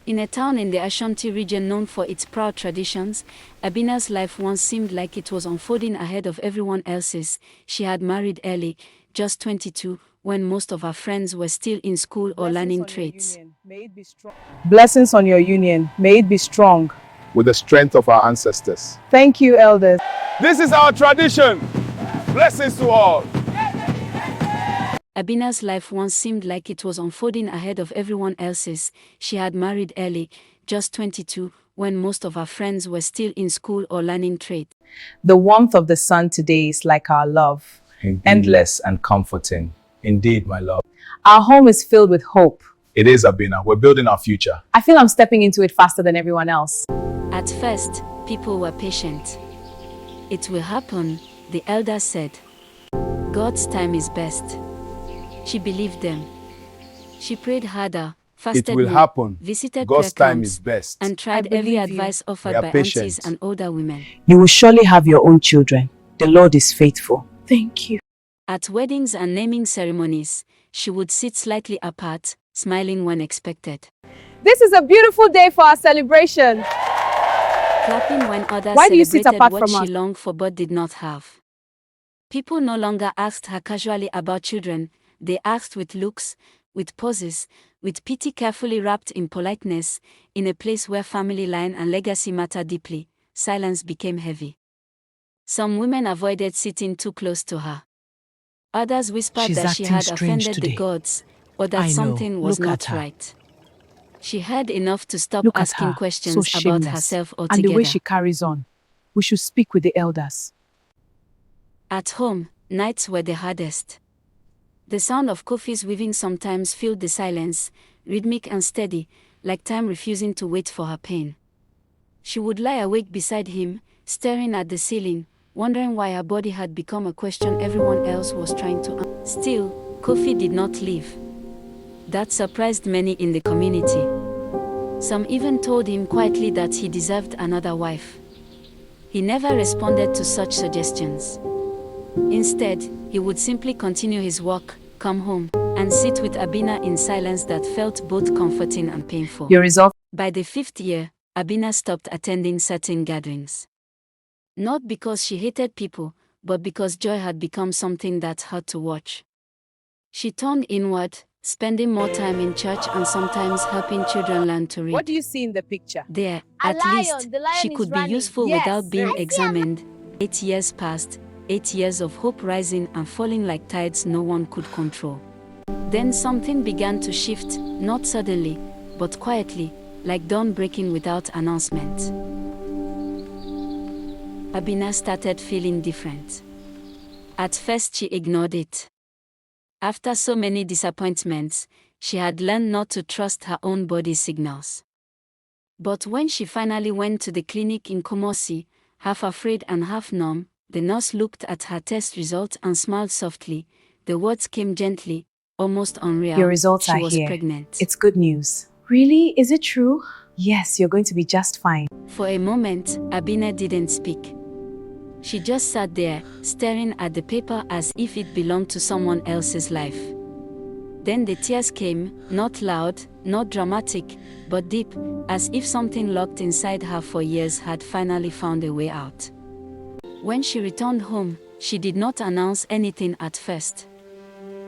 In a town in the Ashanti region known for its proud traditions, Abina's life once seemed like it was unfolding ahead of everyone else's. She had married early, just 22, when most of her friends were still in school or learning trades. Blessings on your union. May it be strong. With the strength of our ancestors. Thank you, elders. This is our tradition. Blessings to all. Abina's life once seemed like it was unfolding ahead of everyone else's. She had married early, just 22, when most of her friends were still in school or learning trades. The warmth of the sun today is like our love. Endless and comforting. Indeed, my love. Our home is filled with hope. It is, Abina. We're building our future. I feel I'm stepping into it faster than everyone else. At first, people were patient. It will happen, the elders said. God's time is best. She believed them. She prayed harder, fasted It will more, happen. visited God's prayer time camps, is best. and tried I every believe you. advice offered We are by patient. aunties and older women. You will surely have your own children. The Lord is faithful. Thank you. At weddings and naming ceremonies, she would sit slightly apart, smiling when expected, This is a beautiful day for our celebration. clapping when others Why do you sit celebrated apart what from she us? longed for but did not have. People no longer asked her casually about children, they asked with looks, with pauses, with pity carefully wrapped in politeness. In a place where family line and legacy matter deeply, silence became heavy. Some women avoided sitting too close to her. Others whispered She's that she acting had strange offended the today. gods, or that I know. something was Look at not her. right. She heard enough to stop Look at asking her, questions so about shameless. herself And the altogether. way she carries on. We should speak with the elders. At home, nights were the hardest. The sound of Kofi's weaving sometimes filled the silence, rhythmic and steady, like time refusing to wait for her pain. She would lie awake beside him, staring at the ceiling, wondering why her body had become a question everyone else was trying to answer. Still, Kofi did not leave. That surprised many in the community. Some even told him quietly that he deserved another wife. He never responded to such suggestions. Instead, he would simply continue his work, come home, and sit with Abina in silence that felt both comforting and painful. Your result? By the 5th year, Abina stopped attending certain gatherings. Not because she hated people, but because joy had become something that hurt to watch. She turned inward, spending more time in church and sometimes helping children learn to read. What do you see in the picture? There, A at lion. least, The lion she is could be running. useful Yes. without being I see a examined. 8 years passed, 8 years of hope rising and falling like tides no one could control. Then something began to shift, not suddenly, but quietly, like dawn breaking without announcement. Abina started feeling different. At first she ignored it. After so many disappointments, she had learned not to trust her own body signals. But when she finally went to the clinic in Kumasi, half afraid and half numb, the nurse looked at her test result and smiled softly. The words came gently, almost unreal. Your results She are was here. pregnant. It's good news. Really? Is it true? Yes, you're going to be just fine. For a moment, Abina didn't speak. She just sat there, staring at the paper as if it belonged to someone else's life. Then the tears came, not loud, not dramatic, but deep, as if something locked inside her for years had finally found a way out. When she returned home, she did not announce anything at first.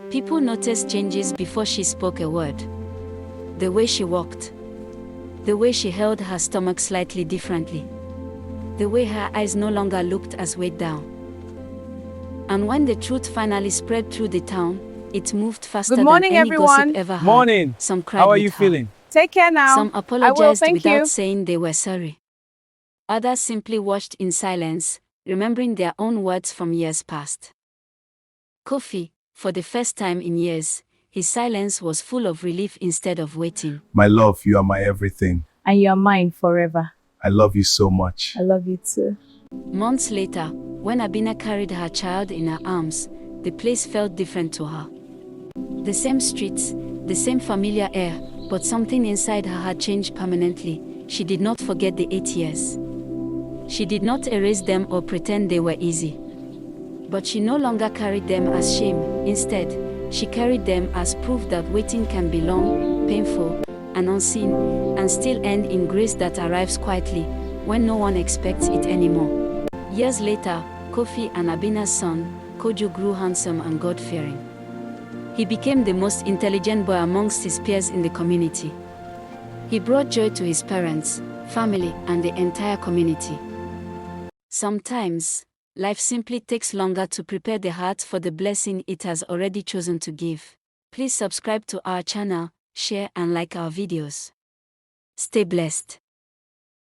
People noticed changes before she spoke a word. The way she walked. The way she held her stomach slightly differently. The way her eyes no longer looked as weighed down. And when the truth finally spread through the town, it moved faster Good morning, than any everyone. gossip ever had. Morning. Some cried How are with you her. feeling? Take care now. Some I will, apologized thank without you. saying they were sorry. Others simply watched in silence, remembering their own words from years past. Kofi, for the first time in years, his silence was full of relief instead of waiting. My love, you are my everything. And you're mine forever. I love you so much. I love you too. Months later, when Abina carried her child in her arms, the place felt different to her. The same streets, the same familiar air, but something inside her had changed permanently. She did not forget the 8 years. She did not erase them or pretend they were easy. But she no longer carried them as shame. Instead, she carried them as proof that waiting can be long, painful, and unseen, and still end in grace that arrives quietly, when no one expects it anymore. Years later, Kofi and Abina's son, Kojo, grew handsome and God-fearing. He became the most intelligent boy amongst his peers in the community. He brought joy to his parents, family, and the entire community. Sometimes, life simply takes longer to prepare the heart for the blessing it has already chosen to give. Please subscribe to our channel, share and like our videos. Stay blessed.